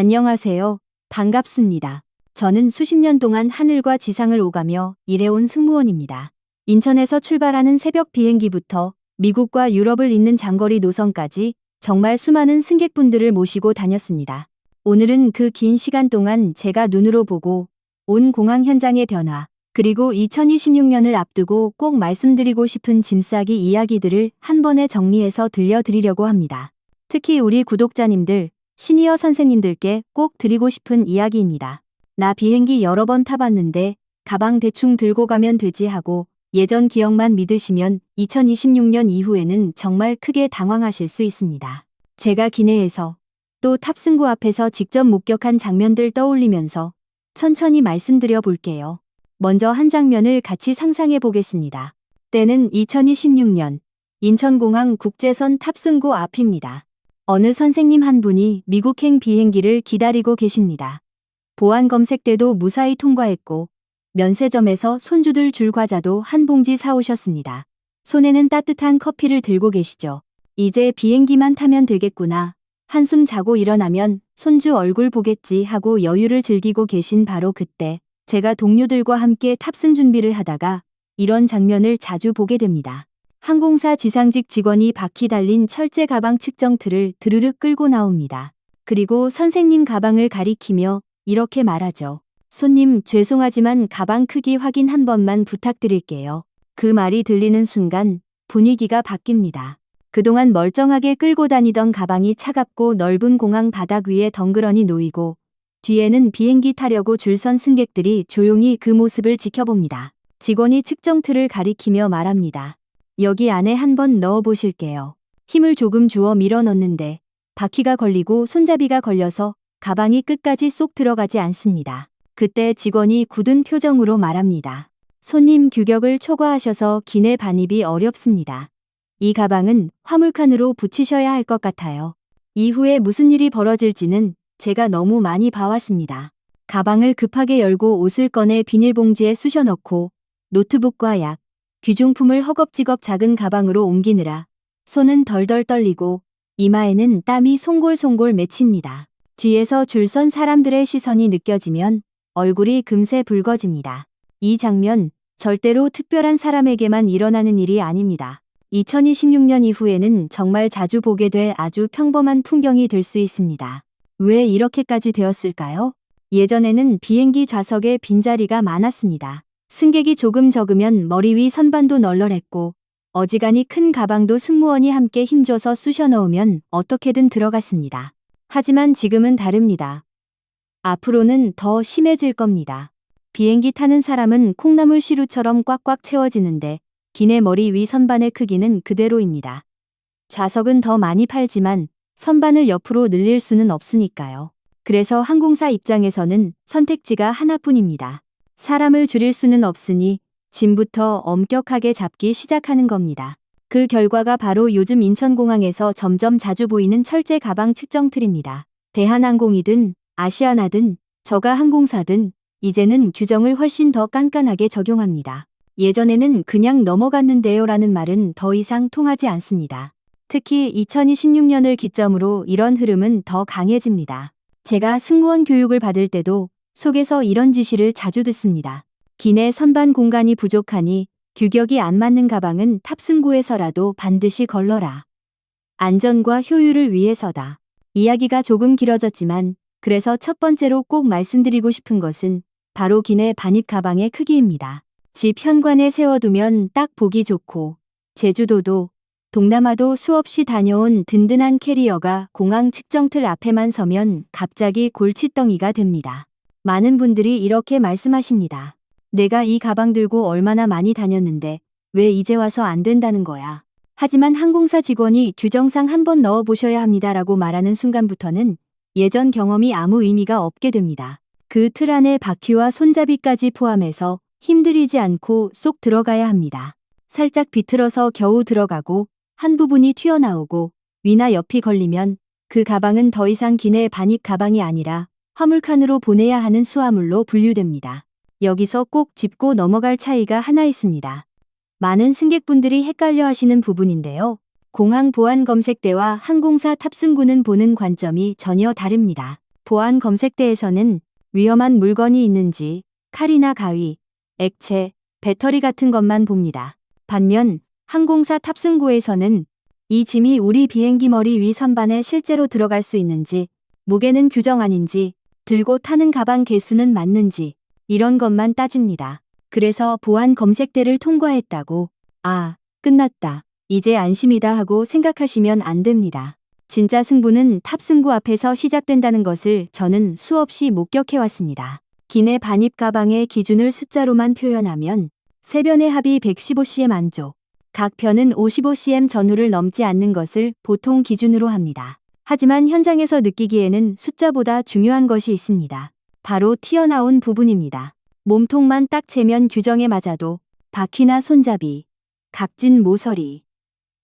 안녕하세요. 반갑습니다. 저는 수십 년 동안 하늘과 지상을 오가며 일해온 승무원입니다. 인천에서 출발하는 새벽 비행기부터 미국과 유럽을 잇는 장거리 노선까지 정말 수많은 승객분들을 모시고 다녔습니다. 오늘은 그 긴 시간 동안 제가 눈으로 보고 온 공항 현장의 변화, 그리고 2026년을 앞두고 꼭 말씀드리고 싶은 짐싸기 이야기들을 한 번에 정리해서 들려드리려고 합니다. 특히 우리 구독자님들, 시니어 선생님들께 꼭 드리고 싶은 이야기입니다. 나 비행기 여러 번 타봤는데 가방 대충 들고 가면 되지 하고 예전 기억만 믿으시면 2026년 이후에는 정말 크게 당황하실 수 있습니다. 제가 기내에서 또 탑승구 앞에서 직접 목격한 장면들 떠올리면서 천천히 말씀드려 볼게요. 먼저 한 장면을 같이 상상해 보겠습니다. 때는 2026년 인천공항 국제선 탑승구 앞입니다. 어느 선생님 한 분이 미국행 비행기를 기다리고 계십니다. 보안 검색 때도 무사히 통과했고 면세점에서 손주들 줄 과자도 한 봉지 사오셨습니다. 손에는 따뜻한 커피를 들고 계시죠. 이제 비행기만 타면 되겠구나. 한숨 자고 일어나면 손주 얼굴 보겠지 하고 여유를 즐기고 계신 바로 그때 제가 동료들과 함께 탑승 준비를 하다가 이런 장면을 자주 보게 됩니다. 항공사 지상직 직원이 바퀴 달린 철제 가방 측정틀을 드르륵 끌고 나옵니다. 그리고 선생님 가방을 가리키며 이렇게 말하죠. 손님, 죄송하지만 가방 크기 확인 한 번만 부탁드릴게요. 그 말이 들리는 순간 분위기가 바뀝니다. 그동안 멀쩡하게 끌고 다니던 가방이 차갑고 넓은 공항 바닥 위에 덩그러니 놓이고 뒤에는 비행기 타려고 줄 선 승객들이 조용히 그 모습을 지켜봅니다. 직원이 측정틀을 가리키며 말합니다. 여기 안에 한번 넣어 보실게요. 힘을 조금 주어 밀어 넣는데 바퀴가 걸리고 손잡이가 걸려서 가방이 끝까지 쏙 들어가지 않습니다. 그때 직원이 굳은 표정으로 말합니다. 손님, 규격을 초과하셔서 기내 반입이 어렵습니다. 이 가방은 화물칸으로 붙이셔야 할 것 같아요. 이후에 무슨 일이 벌어질지는 제가 너무 많이 봐왔습니다. 가방을 급하게 열고 옷을 꺼내 비닐봉지에 쑤셔 넣고 노트북과 약, 귀중품을 허겁지겁 작은 가방으로 옮기느라 손은 덜덜 떨리고 이마에는 땀이 송골송골 맺힙니다. 뒤에서 줄 선 사람들의 시선이 느껴지면 얼굴이 금세 붉어집니다. 이 장면 절대로 특별한 사람에게만 일어나는 일이 아닙니다. 2026년 이후에는 정말 자주 보게 될 아주 평범한 풍경이 될 수 있습니다. 왜 이렇게까지 되었을까요? 예전에는 비행기 좌석에 빈자리가 많았습니다. 승객이 조금 적으면 머리 위 선반도 널널했고 어지간히 큰 가방도 승무원이 함께 힘줘서 쑤셔 넣으면 어떻게든 들어갔습니다. 하지만 지금은 다릅니다. 앞으로는 더 심해질 겁니다. 비행기 타는 사람은 콩나물 시루처럼 꽉꽉 채워지는데 기내 머리 위 선반의 크기는 그대로입니다. 좌석은 더 많이 팔지만 선반을 옆으로 늘릴 수는 없으니까요. 그래서 항공사 입장에서는 선택지가 하나뿐입니다. 사람을 줄일 수는 없으니 짐부터 엄격하게 잡기 시작하는 겁니다. 그 결과가 바로 요즘 인천공항에서 점점 자주 보이는 철제 가방 측정틀입니다. 대한항공이든 아시아나든 저가항공사든 이제는 규정을 훨씬 더 깐깐하게 적용합니다. 예전에는 그냥 넘어갔는데요 라는 말은 더 이상 통하지 않습니다. 특히 2026년을 기점으로 이런 흐름은 더 강해집니다. 제가 승무원 교육을 받을 때도 속에서 이런 지시를 자주 듣습니다. 기내 선반 공간이 부족하니 규격이 안 맞는 가방은 탑승구에서라도 반드시 걸러라. 안전과 효율을 위해서다. 이야기가 조금 길어졌지만 그래서 첫 번째로 꼭 말씀드리고 싶은 것은 바로 기내 반입 가방의 크기입니다. 집 현관에 세워두면 딱 보기 좋고 제주도도 동남아도 수없이 다녀온 든든한 캐리어가 공항 측정틀 앞에만 서면 갑자기 골칫덩이가 됩니다. 많은 분들이 이렇게 말씀하십니다. 내가 이 가방 들고 얼마나 많이 다녔는데 왜 이제 와서 안 된다는 거야. 하지만 항공사 직원이 규정상 한번 넣어 보셔야 합니다라고 말하는 순간부터는 예전 경험이 아무 의미가 없게 됩니다. 그 틀 안에 바퀴와 손잡이까지 포함해서 힘들이지 않고 쏙 들어가야 합니다. 살짝 비틀어서 겨우 들어가고 한 부분이 튀어나오고 위나 옆이 걸리면 그 가방은 더 이상 기내 반입 가방이 아니라 화물칸으로 보내야 하는 수화물로 분류됩니다. 여기서 꼭 짚고 넘어갈 차이가 하나 있습니다. 많은 승객분들이 헷갈려 하시는 부분인데요. 공항 보안 검색대와 항공사 탑승구는 보는 관점이 전혀 다릅니다. 보안 검색대에서는 위험한 물건이 있는지 칼이나 가위, 액체, 배터리 같은 것만 봅니다. 반면 항공사 탑승구에서는 이 짐이 우리 비행기 머리 위 선반에 실제로 들어갈 수 있는지, 무게는 규정 아닌지, 들고 타는 가방 개수는 맞는지 이런 것만 따집니다. 그래서 보안 검색대를 통과했다고 끝났다. 이제 안심이다 하고 생각하시면 안 됩니다. 진짜 승부는 탑승구 앞에서 시작된다는 것을 저는 수없이 목격해왔습니다. 기내 반입 가방의 기준을 숫자로만 표현하면 세변의 합이 115cm 안쪽, 각 편은 55cm 전후를 넘지 않는 것을 보통 기준으로 합니다. 하지만 현장에서 느끼기에는 숫자보다 중요한 것이 있습니다. 바로 튀어나온 부분입니다. 몸통만 딱 재면 규정에 맞아도 바퀴나 손잡이, 각진 모서리,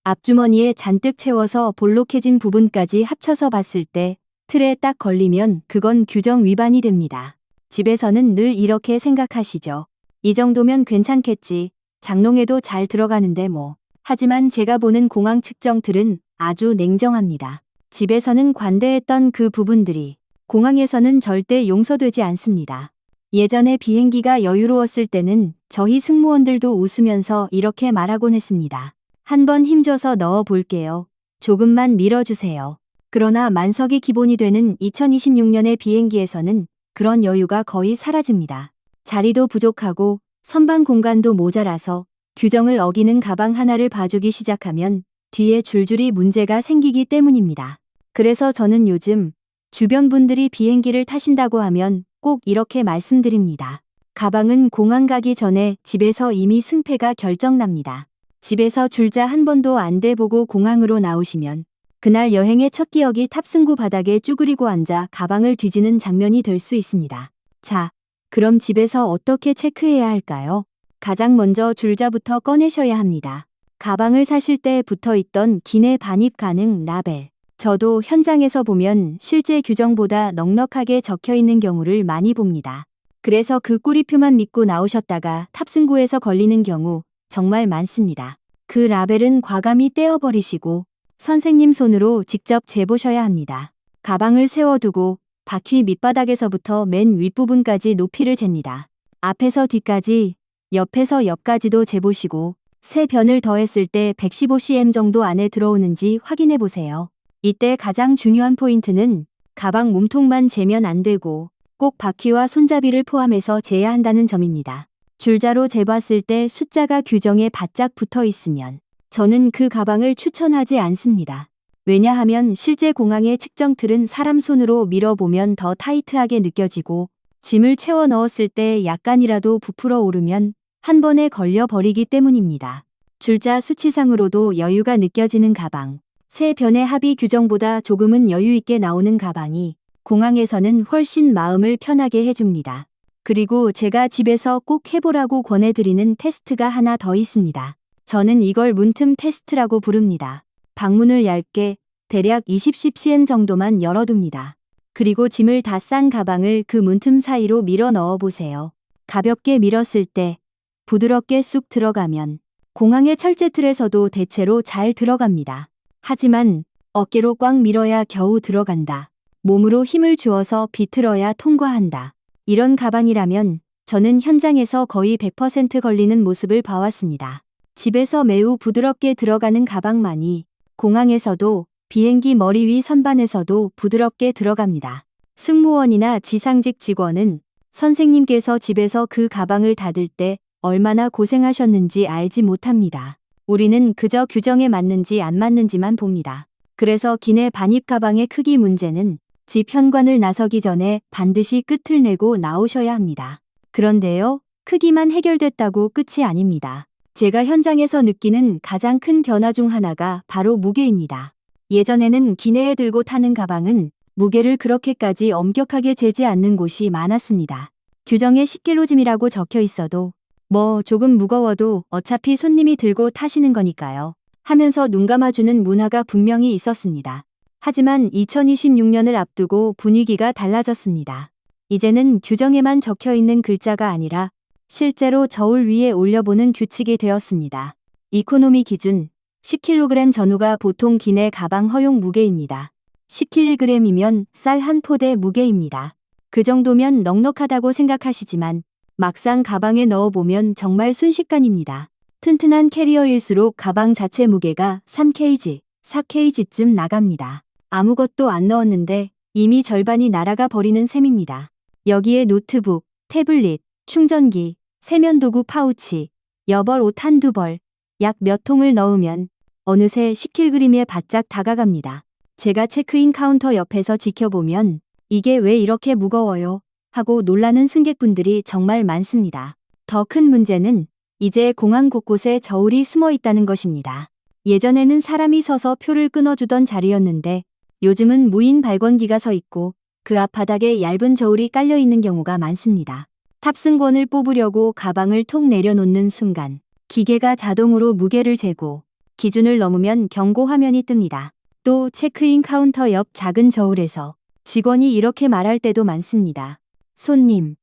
앞주머니에 잔뜩 채워서 볼록해진 부분까지 합쳐서 봤을 때 틀에 딱 걸리면 그건 규정 위반이 됩니다. 집에서는 늘 이렇게 생각하시죠. 이 정도면 괜찮겠지. 장롱에도 잘 들어가는데 뭐. 하지만 제가 보는 공항 측정틀은 아주 냉정합니다. 집에서는 관대했던 그 부분들이 공항에서는 절대 용서되지 않습니다. 예전에 비행기가 여유로웠을 때는 저희 승무원들도 웃으면서 이렇게 말하곤 했습니다. 한번 힘줘서 넣어 볼게요. 조금만 밀어주세요. 그러나 만석이 기본이 되는 2026년의 비행기에서는 그런 여유가 거의 사라집니다. 자리도 부족하고 선반 공간도 모자라서 규정을 어기는 가방 하나를 봐주기 시작하면 뒤에 줄줄이 문제가 생기기 때문입니다. 그래서 저는 요즘 주변 분들이 비행기를 타신다고 하면 꼭 이렇게 말씀드립니다. 가방은 공항 가기 전에 집에서 이미 승패가 결정납니다. 집에서 줄자 한 번도 안 대보고 공항으로 나오시면 그날 여행의 첫 기억이 탑승구 바닥에 쭈그리고 앉아 가방을 뒤지는 장면이 될 수 있습니다. 자, 그럼 집에서 어떻게 체크해야 할까요? 가장 먼저 줄자부터 꺼내셔야 합니다. 가방을 사실 때 붙어 있던 기내 반입 가능 라벨. 저도 현장에서 보면 실제 규정보다 넉넉하게 적혀 있는 경우를 많이 봅니다. 그래서 그 꼬리표만 믿고 나오셨다가 탑승구에서 걸리는 경우 정말 많습니다. 그 라벨은 과감히 떼어버리시고 선생님 손으로 직접 재보셔야 합니다. 가방을 세워두고 바퀴 밑바닥에서부터 맨 윗부분까지 높이를 잽니다. 앞에서 뒤까지, 옆에서 옆까지도 재보시고 세 변을 더했을 때 115cm 정도 안에 들어오는지 확인해 보세요. 이때 가장 중요한 포인트는 가방 몸통만 재면 안 되고 꼭 바퀴와 손잡이를 포함해서 재야 한다는 점입니다. 줄자로 재봤을 때 숫자가 규정에 바짝 붙어 있으면 저는 그 가방을 추천하지 않습니다. 왜냐하면 실제 공항의 측정틀은 사람 손으로 밀어보면 더 타이트하게 느껴지고 짐을 채워 넣었을 때 약간이라도 부풀어 오르면 한 번에 걸려 버리기 때문입니다. 줄자 수치상으로도 여유가 느껴지는 가방, 세 변의 합의 규정보다 조금은 여유 있게 나오는 가방이 공항에서는 훨씬 마음을 편하게 해줍니다. 그리고 제가 집에서 꼭 해보라고 권해드리는 테스트가 하나 더 있습니다. 저는 이걸 문틈 테스트라고 부릅니다. 방문을 얇게 대략 20cm 정도만 열어둡니다. 그리고 짐을 다 싼 가방을 그 문틈 사이로 밀어 넣어보세요. 가볍게 밀었을 때 부드럽게 쑥 들어가면 공항의 철제틀에서도 대체로 잘 들어갑니다. 하지만 어깨로 꽉 밀어야 겨우 들어간다. 몸으로 힘을 주어서 비틀어야 통과한다. 이런 가방이라면 저는 현장에서 거의 100% 걸리는 모습을 봐왔습니다. 집에서 매우 부드럽게 들어가는 가방만이 공항에서도 비행기 머리 위 선반에서도 부드럽게 들어갑니다. 승무원이나 지상직 직원은 선생님께서 집에서 그 가방을 닫을 때 얼마나 고생하셨는지 알지 못합니다. 우리는 그저 규정에 맞는지 안 맞는지만 봅니다. 그래서 기내 반입 가방의 크기 문제는 집 현관을 나서기 전에 반드시 끝을 내고 나오셔야 합니다. 그런데요, 크기만 해결됐다고 끝이 아닙니다. 제가 현장에서 느끼는 가장 큰 변화 중 하나가 바로 무게입니다. 예전에는 기내에 들고 타는 가방은 무게를 그렇게까지 엄격하게 재지 않는 곳이 많았습니다. 규정에 10kg 짐이라고 적혀 있어도 뭐 조금 무거워도 어차피 손님이 들고 타시는 거니까요 하면서 눈 감아주는 문화가 분명히 있었습니다. 하지만 2026년을 앞두고 분위기가 달라졌습니다. 이제는 규정에만 적혀 있는 글자가 아니라 실제로 저울 위에 올려보는 규칙이 되었습니다. 이코노미 기준 10kg 전후가 보통 기내 가방 허용 무게입니다. 10kg이면 쌀 한 포대 무게입니다. 그 정도면 넉넉하다고 생각하시지만 막상 가방에 넣어보면 정말 순식간입니다. 튼튼한 캐리어일수록 가방 자체 무게가 3kg, 4kg쯤 나갑니다. 아무것도 안 넣었는데 이미 절반이 날아가 버리는 셈입니다. 여기에 노트북, 태블릿, 충전기, 세면도구 파우치, 여벌 옷 한두 벌, 약 몇 통을 넣으면 어느새 10kg에 바짝 다가갑니다. 제가 체크인 카운터 옆에서 지켜보면 이게 왜 이렇게 무거워요? 하고 놀라는 승객분들이 정말 많습니다. 더 큰 문제는 이제 공항 곳곳에 저울이 숨어 있다는 것입니다. 예전에는 사람이 서서 표를 끊어주던 자리였는데 요즘은 무인 발권기가 서 있고 그 앞바닥에 얇은 저울이 깔려 있는 경우가 많습니다. 탑승권을 뽑으려고 가방을 톡 내려놓는 순간 기계가 자동으로 무게를 재고 기준을 넘으면 경고 화면이 뜹니다. 또 체크인 카운터 옆 작은 저울에서 직원이 이렇게 말할 때도 많습니다. 손님,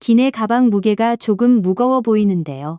기내 가방 무게가 조금 무거워 보이는데요.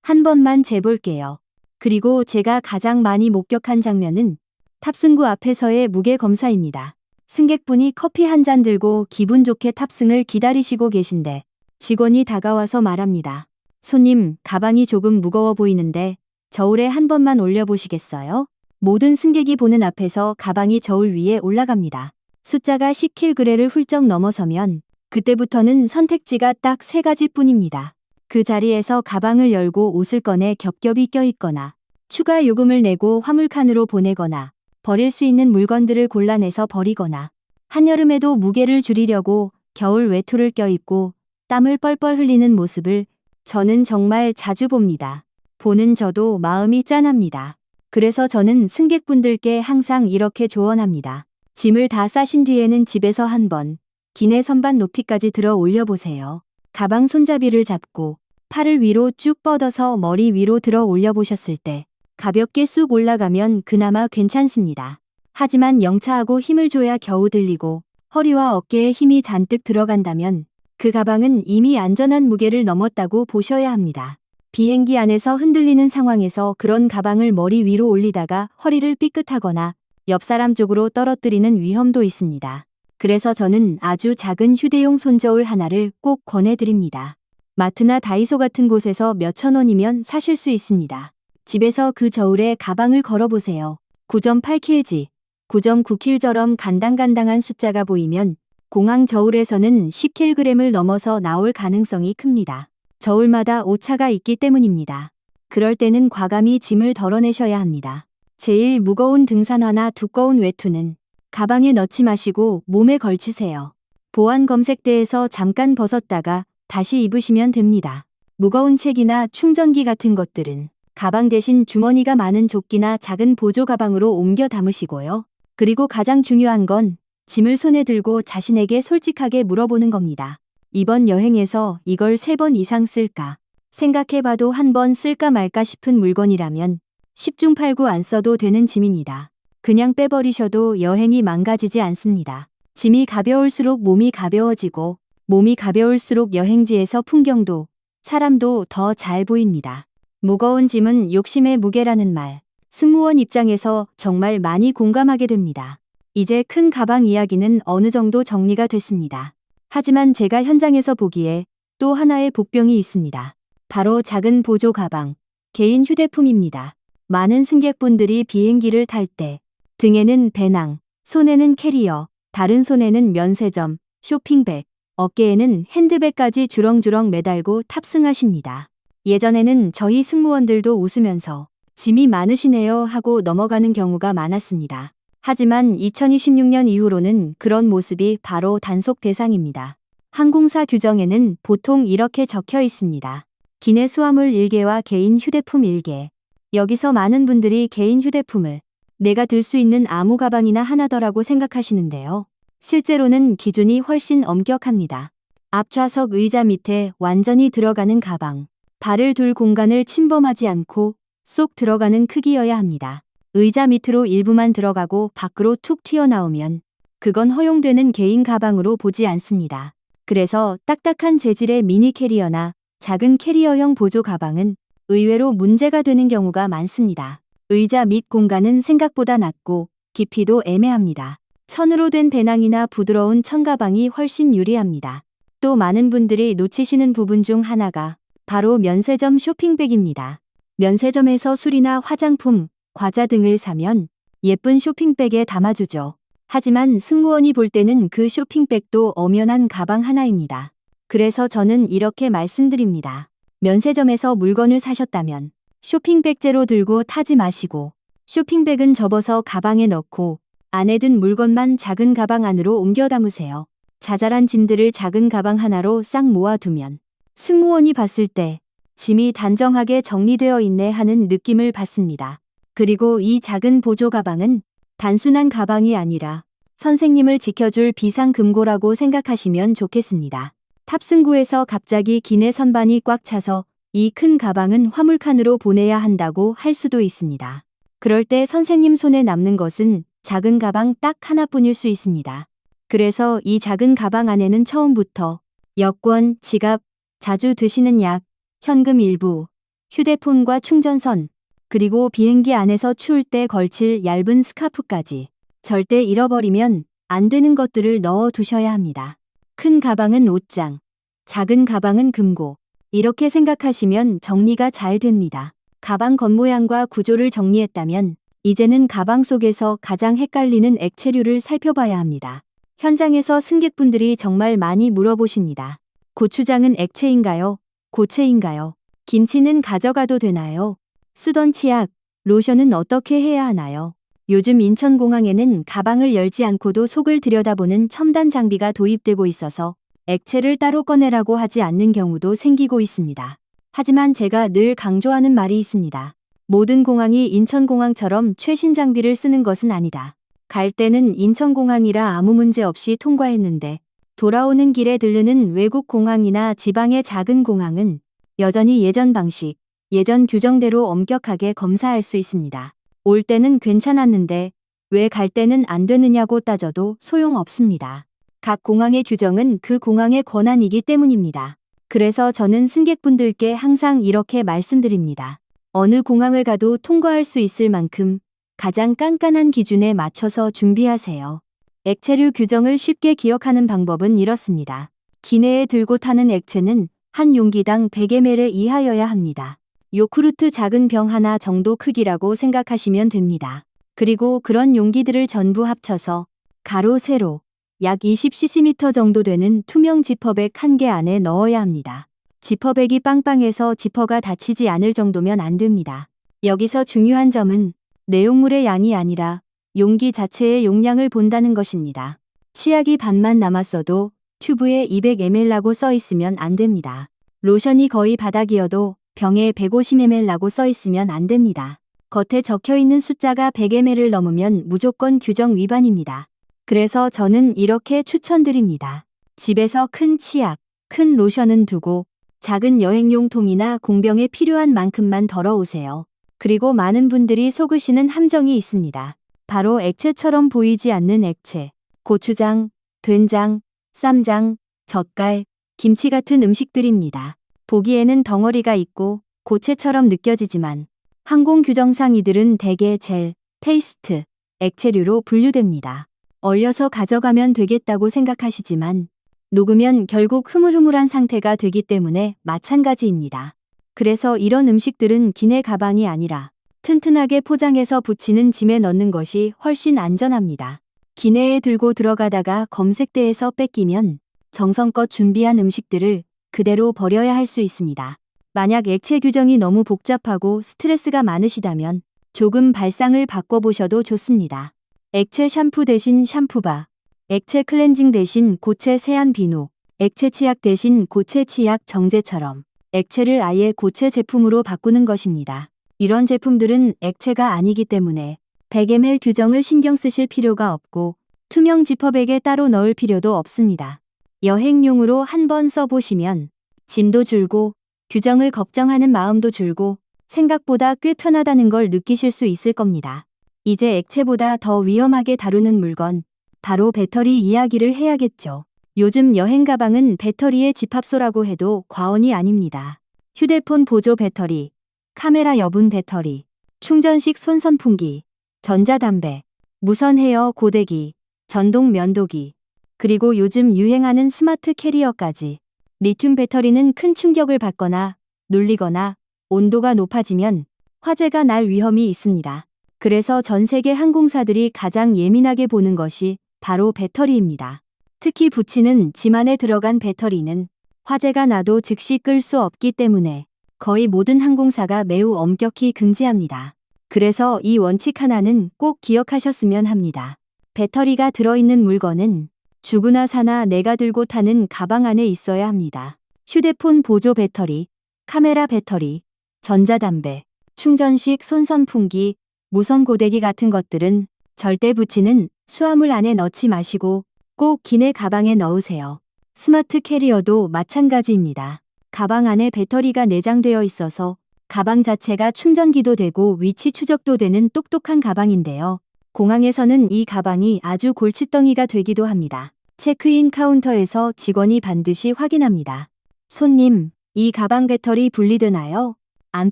한 번만 재볼게요. 그리고 제가 가장 많이 목격한 장면은 탑승구 앞에서의 무게 검사입니다. 승객분이 커피 한 잔 들고 기분 좋게 탑승을 기다리시고 계신데 직원이 다가와서 말합니다. 손님, 가방이 조금 무거워 보이는데 저울에 한 번만 올려보시겠어요? 모든 승객이 보는 앞에서 가방이 저울 위에 올라갑니다. 숫자가 10kg를 훌쩍 넘어서면 그때부터는 선택지가 딱 3가지뿐입니다. 그 자리에서 가방을 열고 옷을 꺼내 겹겹이 껴입거나 추가 요금을 내고 화물칸으로 보내거나 버릴 수 있는 물건들을 골라내서 버리거나 한여름에도 무게를 줄이려고 겨울 외투를 껴입고 땀을 뻘뻘 흘리는 모습을 저는 정말 자주 봅니다. 보는 저도 마음이 짠합니다. 그래서 저는 승객분들께 항상 이렇게 조언합니다. 짐을 다 싸신 뒤에는 집에서 한번 기내 선반 높이까지 들어 올려보세요. 가방 손잡이를 잡고 팔을 위로 쭉 뻗어서 머리 위로 들어 올려보셨을 때 가볍게 쑥 올라가면 그나마 괜찮습니다. 하지만 영차하고 힘을 줘야 겨우 들리고 허리와 어깨에 힘이 잔뜩 들어간다면 그 가방은 이미 안전한 무게를 넘었다고 보셔야 합니다. 비행기 안에서 흔들리는 상황에서 그런 가방을 머리 위로 올리다가 허리를 삐끗하거나 옆 사람 쪽으로 떨어뜨리는 위험도 있습니다. 그래서 저는 아주 작은 휴대용 손저울 하나를 꼭 권해드립니다. 마트나 다이소 같은 곳에서 몇천 원이면 사실 수 있습니다. 집에서 그 저울에 가방을 걸어보세요. 9.8kg, 9.9kg처럼 간당간당한 숫자가 보이면 공항 저울에서는 10kg을 넘어서 나올 가능성이 큽니다. 저울마다 오차가 있기 때문입니다. 그럴 때는 과감히 짐을 덜어내셔야 합니다. 제일 무거운 등산화나 두꺼운 외투는 가방에 넣지 마시고 몸에 걸치세요. 보안 검색대에서 잠깐 벗었다가 다시 입으시면 됩니다. 무거운 책이나 충전기 같은 것들은 가방 대신 주머니가 많은 조끼나 작은 보조 가방으로 옮겨 담으시고요. 그리고 가장 중요한 건 짐을 손에 들고 자신에게 솔직하게 물어보는 겁니다. 이번 여행에서 이걸 3번 이상 쓸까? 생각해봐도 한 번 쓸까 말까 싶은 물건이라면 10중 8구 안 써도 되는 짐입니다. 그냥 빼버리셔도 여행이 망가지지 않습니다. 짐이 가벼울수록 몸이 가벼워지고 몸이 가벼울수록 여행지에서 풍경도 사람도 더 잘 보입니다. 무거운 짐은 욕심의 무게라는 말. 승무원 입장에서 정말 많이 공감하게 됩니다. 이제 큰 가방 이야기는 어느 정도 정리가 됐습니다. 하지만 제가 현장에서 보기에 또 하나의 복병이 있습니다. 바로 작은 보조 가방, 개인 휴대품입니다. 많은 승객분들이 비행기를 탈 때 등에는 배낭, 손에는 캐리어, 다른 손에는 면세점, 쇼핑백, 어깨에는 핸드백까지 주렁주렁 매달고 탑승하십니다. 예전에는 저희 승무원들도 웃으면서 짐이 많으시네요 하고 넘어가는 경우가 많았습니다. 하지만 2026년 이후로는 그런 모습이 바로 단속 대상입니다. 항공사 규정에는 보통 이렇게 적혀 있습니다. 기내 수화물 1개와 개인 휴대품 1개. 여기서 많은 분들이 개인 휴대품을 내가 들 수 있는 아무 가방이나 하나더라고 생각하시는데요. 실제로는 기준이 훨씬 엄격합니다. 앞좌석 의자 밑에 완전히 들어가는 가방. 발을 둘 공간을 침범하지 않고 쏙 들어가는 크기여야 합니다. 의자 밑으로 일부만 들어가고 밖으로 툭 튀어나오면 그건 허용되는 개인 가방으로 보지 않습니다. 그래서 딱딱한 재질의 미니 캐리어나 작은 캐리어형 보조 가방은 의외로 문제가 되는 경우가 많습니다. 의자 밑 공간은 생각보다 낮고 깊이도 애매합니다. 천으로 된 배낭이나 부드러운 천가방이 훨씬 유리합니다. 또 많은 분들이 놓치시는 부분 중 하나가 바로 면세점 쇼핑백입니다. 면세점에서 술이나 화장품, 과자 등을 사면 예쁜 쇼핑백에 담아주죠. 하지만 승무원이 볼 때는 그 쇼핑백도 엄연한 가방 하나입니다. 그래서 저는 이렇게 말씀드립니다. 면세점에서 물건을 사셨다면 쇼핑백째로 들고 타지 마시고 쇼핑백은 접어서 가방에 넣고 안에 든 물건만 작은 가방 안으로 옮겨 담으세요. 자잘한 짐들을 작은 가방 하나로 싹 모아두면 승무원이 봤을 때 짐이 단정하게 정리되어 있네 하는 느낌을 받습니다. 그리고 이 작은 보조 가방은 단순한 가방이 아니라 선생님을 지켜줄 비상금고라고 생각하시면 좋겠습니다. 탑승구에서 갑자기 기내 선반이 꽉 차서 이 큰 가방은 화물칸으로 보내야 한다고 할 수도 있습니다. 그럴 때 선생님 손에 남는 것은 작은 가방 딱 하나뿐일 수 있습니다. 그래서 이 작은 가방 안에는 처음부터 여권, 지갑, 자주 드시는 약, 현금 일부, 휴대폰과 충전선, 그리고 비행기 안에서 추울 때 걸칠 얇은 스카프까지 절대 잃어버리면 안 되는 것들을 넣어 두셔야 합니다. 큰 가방은 옷장, 작은 가방은 금고. 이렇게 생각하시면 정리가 잘 됩니다. 가방 겉모양과 구조를 정리했다면 이제는 가방 속에서 가장 헷갈리는 액체류를 살펴봐야 합니다. 현장에서 승객분들이 정말 많이 물어보십니다. 고추장은 액체인가요? 고체인가요? 김치는 가져가도 되나요? 쓰던 치약, 로션은 어떻게 해야 하나요? 요즘 인천공항에는 가방을 열지 않고도 속을 들여다보는 첨단 장비가 도입되고 있어서 액체를 따로 꺼내라고 하지 않는 경우도 생기고 있습니다. 하지만 제가 늘 강조하는 말이 있습니다. 모든 공항이 인천공항처럼 최신 장비를 쓰는 것은 아니다. 갈 때는 인천공항이라 아무 문제 없이 통과했는데 돌아오는 길에 들르는 외국 공항이나 지방의 작은 공항은 여전히 예전 방식, 예전 규정대로 엄격하게 검사할 수 있습니다. 올 때는 괜찮았는데 왜 갈 때는 안 되느냐고 따져도 소용없습니다. 각 공항의 규정은 그 공항의 권한이기 때문입니다. 그래서 저는 승객분들께 항상 이렇게 말씀드립니다. 어느 공항을 가도 통과할 수 있을 만큼 가장 깐깐한 기준에 맞춰서 준비하세요. 액체류 규정을 쉽게 기억하는 방법은 이렇습니다. 기내에 들고 타는 액체는 한 용기당 100ml 이하여야 합니다. 요구르트 작은 병 하나 정도 크기라고 생각하시면 됩니다. 그리고 그런 용기들을 전부 합쳐서 가로 세로 약 20cc 정도 되는 투명 지퍼백 1개 안에 넣어야 합니다. 지퍼백이 빵빵해서 지퍼가 닫히지 않을 정도면 안 됩니다. 여기서 중요한 점은 내용물의 양이 아니라 용기 자체의 용량을 본다는 것입니다. 치약이 반만 남았어도 튜브에 200ml라고 써 있으면 안 됩니다. 로션이 거의 바닥이어도 병에 150ml라고 써 있으면 안 됩니다. 겉에 적혀 있는 숫자가 100ml를 넘으면 무조건 규정 위반입니다. 그래서 저는 이렇게 추천드립니다. 집에서 큰 치약, 큰 로션은 두고 작은 여행용통이나 공병에 필요한 만큼만 덜어오세요. 그리고 많은 분들이 속으시는 함정이 있습니다. 바로 액체처럼 보이지 않는 액체, 고추장, 된장, 쌈장, 젓갈, 김치 같은 음식들입니다. 보기에는 덩어리가 있고 고체처럼 느껴지지만 항공 규정상 이들은 대개 젤, 페이스트, 액체류로 분류됩니다. 얼려서 가져가면 되겠다고 생각하시지만 녹으면 결국 흐물흐물한 상태가 되기 때문에 마찬가지입니다. 그래서 이런 음식들은 기내 가방이 아니라 튼튼하게 포장해서 붙이는 짐에 넣는 것이 훨씬 안전합니다. 기내에 들고 들어가다가 검색대에서 뺏기면 정성껏 준비한 음식들을 그대로 버려야 할 수 있습니다. 만약 액체 규정이 너무 복잡하고 스트레스가 많으시다면 조금 발상을 바꿔보셔도 좋습니다. 액체 샴푸 대신 샴푸바, 액체 클렌징 대신 고체 세안 비누, 액체 치약 대신 고체 치약 정제처럼 액체를 아예 고체 제품으로 바꾸는 것입니다. 이런 제품들은 액체가 아니기 때문에 100ml 규정을 신경 쓰실 필요가 없고 투명 지퍼백에 따로 넣을 필요도 없습니다. 여행용으로 한번 써보시면 짐도 줄고 규정을 걱정하는 마음도 줄고 생각보다 꽤 편하다는 걸 느끼실 수 있을 겁니다. 이제 액체보다 더 위험하게 다루는 물건, 바로 배터리 이야기를 해야겠죠. 요즘 여행 가방은 배터리의 집합소라고 해도 과언이 아닙니다. 휴대폰 보조 배터리, 카메라 여분 배터리, 충전식 손선풍기, 전자담배, 무선 헤어 고데기, 전동 면도기, 그리고 요즘 유행하는 스마트 캐리어까지. 리튬 배터리는 큰 충격을 받거나 눌리거나 온도가 높아지면 화재가 날 위험이 있습니다. 그래서 전 세계 항공사들이 가장 예민하게 보는 것이 바로 배터리입니다. 특히 부치는 짐 안에 들어간 배터리는 화재가 나도 즉시 끌 수 없기 때문에 거의 모든 항공사가 매우 엄격히 금지합니다. 그래서 이 원칙 하나는 꼭 기억하셨으면 합니다. 배터리가 들어있는 물건은 죽으나 사나 내가 들고 타는 가방 안에 있어야 합니다. 휴대폰 보조 배터리, 카메라 배터리, 전자담배, 충전식 손선풍기, 무선 고데기 같은 것들은 절대 부치는 수화물 안에 넣지 마시고 꼭 기내 가방에 넣으세요. 스마트 캐리어도 마찬가지입니다. 가방 안에 배터리가 내장되어 있어서 가방 자체가 충전기도 되고 위치 추적도 되는 똑똑한 가방인데요. 공항에서는 이 가방이 아주 골칫덩이가 되기도 합니다. 체크인 카운터에서 직원이 반드시 확인합니다. 손님, 이 가방 배터리 분리되나요? 안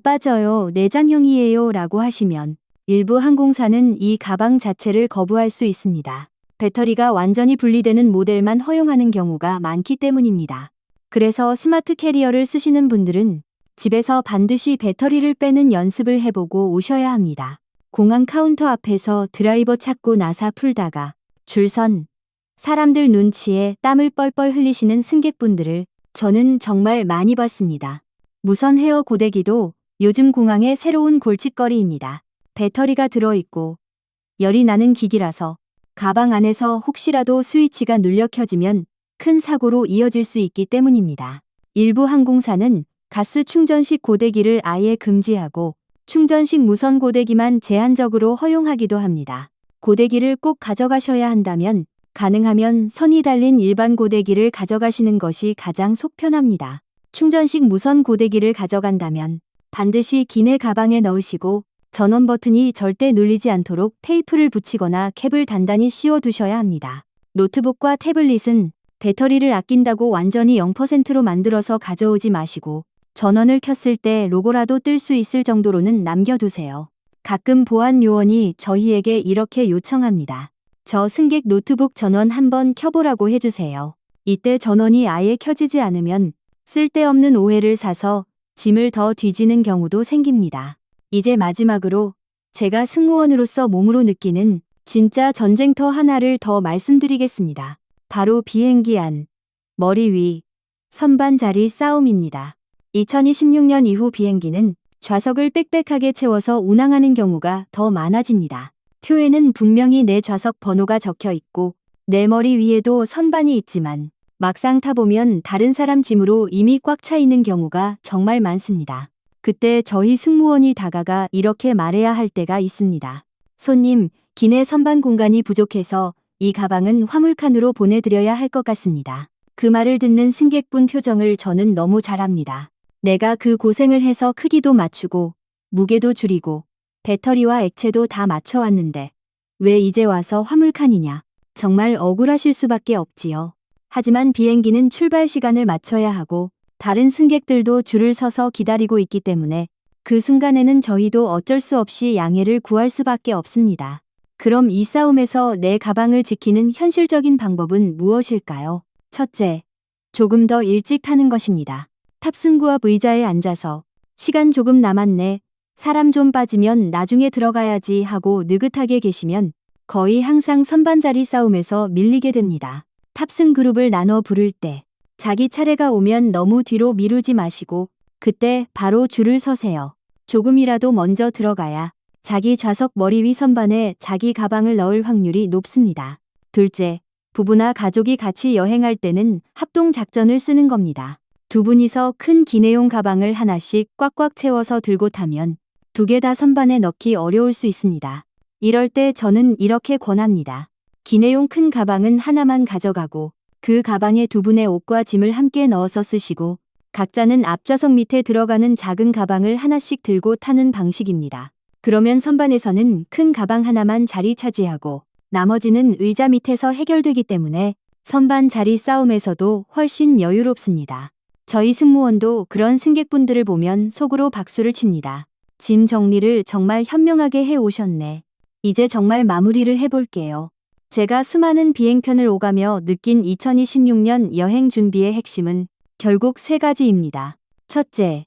빠져요. 내장형이에요. 라고 하시면 일부 항공사는 이 가방 자체를 거부할 수 있습니다. 배터리가 완전히 분리되는 모델만 허용하는 경우가 많기 때문입니다. 그래서 스마트 캐리어를 쓰시는 분들은 집에서 반드시 배터리를 빼는 연습을 해보고 오셔야 합니다. 공항 카운터 앞에서 드라이버 찾고 나사 풀다가 줄선 사람들 눈치에 땀을 뻘뻘 흘리시는 승객분들을 저는 정말 많이 봤습니다. 무선 헤어 고데기도 요즘 공항의 새로운 골칫거리입니다. 배터리가 들어있고 열이 나는 기기라서 가방 안에서 혹시라도 스위치가 눌려 켜지면 큰 사고로 이어질 수 있기 때문입니다. 일부 항공사는 가스 충전식 고데기를 아예 금지하고 충전식 무선 고데기만 제한적으로 허용하기도 합니다. 고데기를 꼭 가져가셔야 한다면 가능하면 선이 달린 일반 고데기를 가져가시는 것이 가장 속 편합니다. 충전식 무선 고데기를 가져간다면 반드시 기내 가방에 넣으시고 전원 버튼이 절대 눌리지 않도록 테이프를 붙이거나 캡을 단단히 씌워 두셔야 합니다. 노트북과 태블릿은 배터리를 아낀다고 완전히 0%로 만들어서 가져오지 마시고 전원을 켰을 때 로고라도 뜰 수 있을 정도로는 남겨두세요. 가끔 보안 요원이 저희에게 이렇게 요청합니다. 저 승객 노트북 전원 한번 켜보라고 해주세요. 이때 전원이 아예 켜지지 않으면 쓸데없는 오해를 사서 짐을 더 뒤지는 경우도 생깁니다. 이제 마지막으로 제가 승무원으로서 몸으로 느끼는 진짜 전쟁터 하나를 더 말씀드리겠습니다. 바로 비행기 안, 머리 위, 선반 자리 싸움입니다. 2026년 이후 비행기는 좌석을 빽빽하게 채워서 운항하는 경우가 더 많아집니다. 표에는 분명히 내 좌석 번호가 적혀 있고 내 머리 위에도 선반이 있지만 막상 타보면 다른 사람 짐으로 이미 꽉 차 있는 경우가 정말 많습니다. 그때 저희 승무원이 다가가 이렇게 말해야 할 때가 있습니다. 손님, 기내 선반 공간이 부족해서 이 가방은 화물칸으로 보내드려야 할 것 같습니다. 그 말을 듣는 승객분 표정을 저는 너무 잘 압니다. 내가 그 고생을 해서 크기도 맞추고 무게도 줄이고 배터리와 액체도 다 맞춰왔는데 왜 이제 와서 화물칸이냐. 정말 억울하실 수밖에 없지요. 하지만 비행기는 출발 시간을 맞춰야 하고 다른 승객들도 줄을 서서 기다리고 있기 때문에 그 순간에는 저희도 어쩔 수 없이 양해를 구할 수밖에 없습니다. 그럼 이 싸움에서 내 가방을 지키는 현실적인 방법은 무엇일까요? 첫째, 조금 더 일찍 타는 것입니다. 탑승구 앞 의자에 앉아서 시간 조금 남았네, 사람 좀 빠지면 나중에 들어가야지 하고 느긋하게 계시면 거의 항상 선반 자리 싸움에서 밀리게 됩니다. 탑승 그룹을 나눠 부를 때 자기 차례가 오면 너무 뒤로 미루지 마시고 그때 바로 줄을 서세요. 조금이라도 먼저 들어가야 자기 좌석 머리 위 선반에 자기 가방을 넣을 확률이 높습니다. 둘째, 부부나 가족이 같이 여행할 때는 합동 작전을 쓰는 겁니다. 두 분이서 큰 기내용 가방을 하나씩 꽉꽉 채워서 들고 타면 두 개 다 선반에 넣기 어려울 수 있습니다. 이럴 때 저는 이렇게 권합니다. 기내용 큰 가방은 하나만 가져가고 그 가방에 두 분의 옷과 짐을 함께 넣어서 쓰시고 각자는 앞좌석 밑에 들어가는 작은 가방을 하나씩 들고 타는 방식입니다. 그러면 선반에서는 큰 가방 하나만 자리 차지하고 나머지는 의자 밑에서 해결되기 때문에 선반 자리 싸움에서도 훨씬 여유롭습니다. 저희 승무원도 그런 승객분들을 보면 속으로 박수를 칩니다. 짐 정리를 정말 현명하게 해 오셨네. 이제 정말 마무리를 해볼게요. 제가 수많은 비행편을 오가며 느낀 2026년 여행 준비의 핵심은 결국 세 가지입니다. 첫째,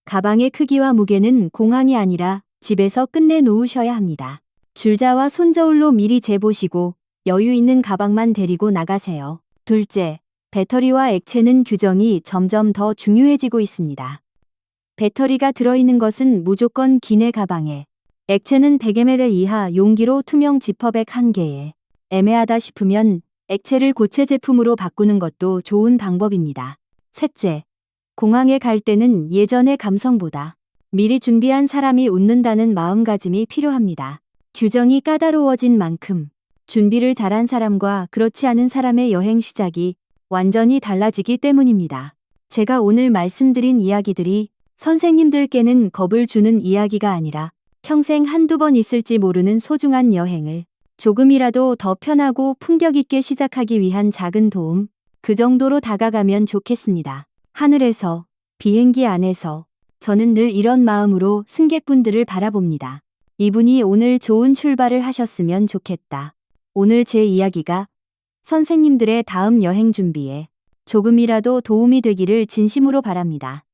가방의 크기와 무게는 공항이 아니라 집에서 끝내 놓으셔야 합니다. 줄자와 손저울로 미리 재보시고 여유 있는 가방만 데리고 나가세요. 둘째, 배터리와 액체는 규정이 점점 더 중요해지고 있습니다. 배터리가 들어있는 것은 무조건 기내 가방에, 액체는 100ml 이하 용기로 투명 지퍼백 1개에, 애매하다 싶으면 액체를 고체 제품으로 바꾸는 것도 좋은 방법입니다. 셋째, 공항에 갈 때는 예전의 감성보다 미리 준비한 사람이 웃는다는 마음가짐이 필요합니다. 규정이 까다로워진 만큼 준비를 잘한 사람과 그렇지 않은 사람의 여행 시작이 완전히 달라지기 때문입니다. 제가 오늘 말씀드린 이야기들이 선생님들께는 겁을 주는 이야기가 아니라 평생 한두 번 있을지 모르는 소중한 여행을 조금이라도 더 편하고 품격 있게 시작하기 위한 작은 도움, 그 정도로 다가가면 좋겠습니다. 하늘에서, 비행기 안에서 저는 늘 이런 마음으로 승객분들을 바라봅니다. 이분이 오늘 좋은 출발을 하셨으면 좋겠다. 오늘 제 이야기가 선생님들의 다음 여행 준비에 조금이라도 도움이 되기를 진심으로 바랍니다.